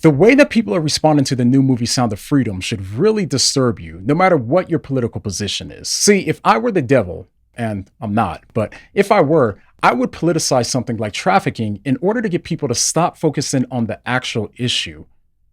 The way that people are responding to the new movie Sound of Freedom should really disturb you, no matter what your political position is. See, if I were the devil, and I'm not, but if I were, I would politicize something like trafficking in order to get people to stop focusing on the actual issue.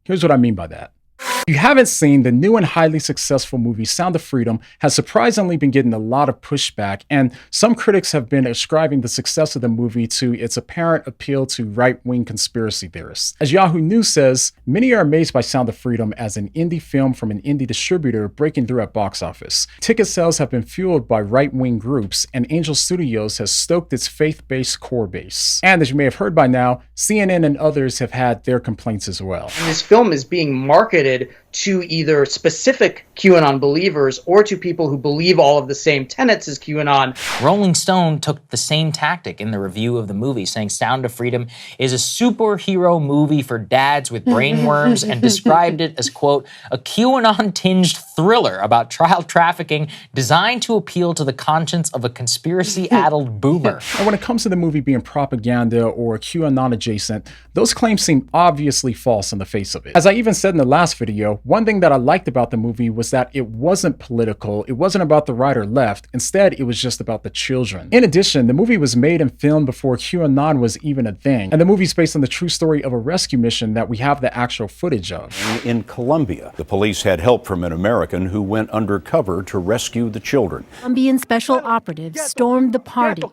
Here's what I mean by that. If you haven't seen, the new and highly successful movie Sound of Freedom has surprisingly been getting a lot of pushback, and some critics have been ascribing the success of the movie to its apparent appeal to right-wing conspiracy theorists. As Yahoo News says, many are amazed by Sound of Freedom as an indie film from an indie distributor breaking through at box office. Ticket sales have been fueled by right-wing groups, and Angel Studios has stoked its faith-based core base. And as you may have heard by now, CNN and others have had their complaints as well. And this film is being marketed to either specific QAnon believers or to people who believe all of the same tenets as QAnon. Rolling Stone took the same tactic in the review of the movie, saying Sound of Freedom is a superhero movie for dads with brainworms and described it as, quote, a QAnon-tinged thriller about child trafficking designed to appeal to the conscience of a conspiracy-addled boomer. And when it comes to the movie being propaganda or QAnon adjacent, those claims seem obviously false on the face of it. As I even said in the last video, one thing that I liked about the movie was that it wasn't political, it wasn't about the right or left, instead it was just about the children. In addition, the movie was made and filmed before QAnon was even a thing, and the movie's based on the true story of a rescue mission that we have the actual footage of. In Colombia, the police had help from an American who went undercover to rescue the children. Colombian special operatives stormed the party,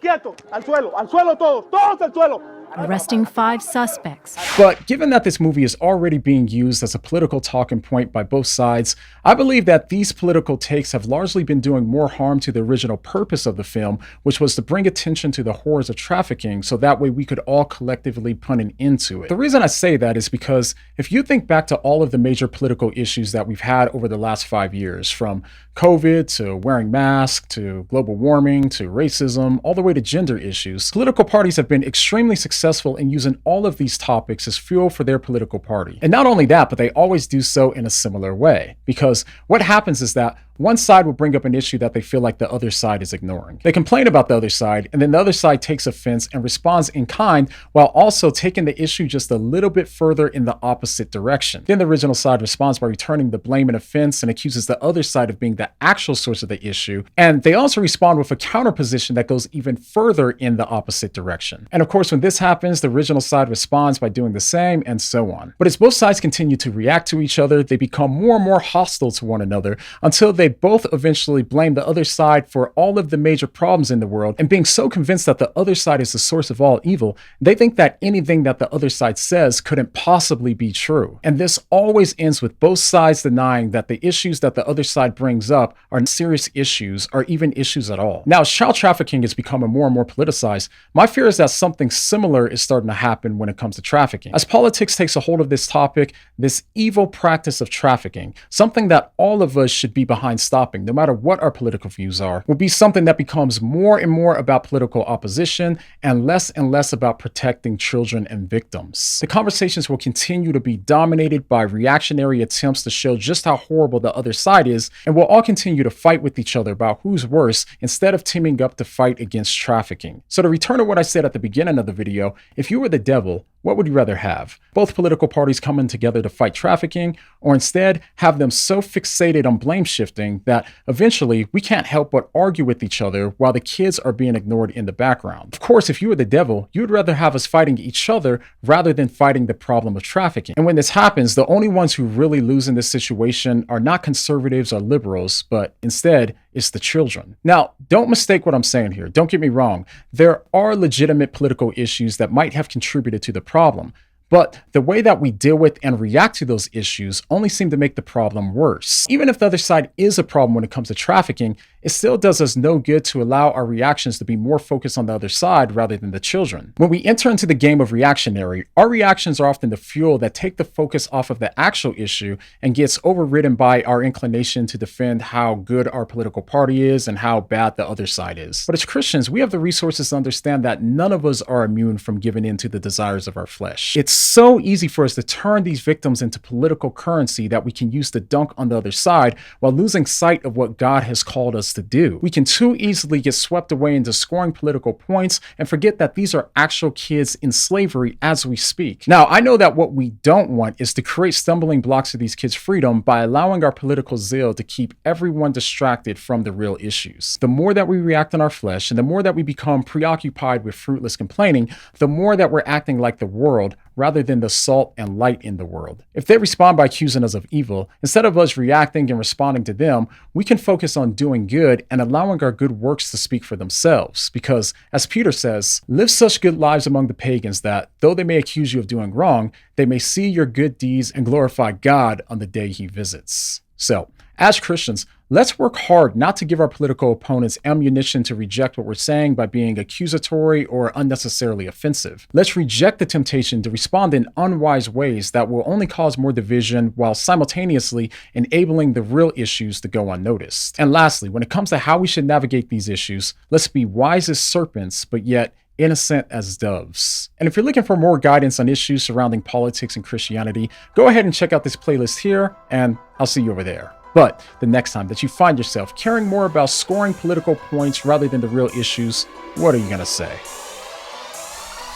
arresting 5 suspects. But given that this movie is already being used as a political talking point by both sides, I believe that these political takes have largely been doing more harm to the original purpose of the film, which was to bring attention to the horrors of trafficking so that way we could all collectively put an end to it. The reason I say that is because if you think back to all of the major political issues that we've had over the last 5 years, from COVID to wearing masks to global warming to racism, all the way to gender issues, political parties have been extremely successful in using all of these topics as fuel for their political party. And not only that, but they always do so in a similar way. Because what happens is that one side will bring up an issue that they feel like the other side is ignoring. They complain about the other side, and then the other side takes offense and responds in kind while also taking the issue just a little bit further in the opposite direction. Then the original side responds by returning the blame and offense and accuses the other side of being the actual source of the issue. And they also respond with a counterposition that goes even further in the opposite direction. And of course, when this happens, the original side responds by doing the same, and so on. But as both sides continue to react to each other, they become more and more hostile to one another until they both eventually blame the other side for all of the major problems in the world, and being so convinced that the other side is the source of all evil, they think that anything that the other side says couldn't possibly be true. And this always ends with both sides denying that the issues that the other side brings up are serious issues or even issues at all. Now, as child trafficking is becoming more and more politicized, my fear is that something similar is starting to happen when it comes to trafficking. As politics takes a hold of this topic, this evil practice of trafficking, something that all of us should be behind stopping, no matter what our political views are, will be something that becomes more and more about political opposition and less about protecting children and victims. The conversations will continue to be dominated by reactionary attempts to show just how horrible the other side is, and we'll all continue to fight with each other about who's worse instead of teaming up to fight against trafficking. So to return to what I said at the beginning of the video, if you were the devil, what would you rather have? Both political parties coming together to fight trafficking, or instead have them so fixated on blame shifting that eventually we can't help but argue with each other while the kids are being ignored in the background? Of course, if you were the devil, you would rather have us fighting each other rather than fighting the problem of trafficking. And when this happens, the only ones who really lose in this situation are not conservatives or liberals, but instead, it's the children. Now, don't mistake what I'm saying here. Don't get me wrong. There are legitimate political issues that might have contributed to the problem. But the way that we deal with and react to those issues only seem to make the problem worse. Even if the other side is a problem when it comes to trafficking, it still does us no good to allow our reactions to be more focused on the other side rather than the children. When we enter into the game of reactionary, our reactions are often the fuel that take the focus off of the actual issue and gets overridden by our inclination to defend how good our political party is and how bad the other side is. But as Christians, we have the resources to understand that none of us are immune from giving in to the desires of our flesh. It's so easy for us to turn these victims into political currency that we can use to dunk on the other side while losing sight of what God has called us to do. We can too easily get swept away into scoring political points and forget that these are actual kids in slavery as we speak. Now, I know that what we don't want is to create stumbling blocks to these kids' freedom by allowing our political zeal to keep everyone distracted from the real issues. The more that we react in our flesh and the more that we become preoccupied with fruitless complaining, the more that we're acting like the world rather than the salt and light in the world. If they respond by accusing us of evil, instead of us reacting and responding to them, we can focus on doing good and allowing our good works to speak for themselves. Because, as Peter says, live such good lives among the pagans that, though they may accuse you of doing wrong, they may see your good deeds and glorify God on the day he visits. So, as Christians, let's work hard not to give our political opponents ammunition to reject what we're saying by being accusatory or unnecessarily offensive. Let's reject the temptation to respond in unwise ways that will only cause more division while simultaneously enabling the real issues to go unnoticed. And lastly, when it comes to how we should navigate these issues, let's be wise as serpents, but yet innocent as doves. And if you're looking for more guidance on issues surrounding politics and Christianity, go ahead and check out this playlist here, and I'll see you over there. But the next time that you find yourself caring more about scoring political points rather than the real issues, what are you going to say?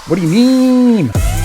What do you mean?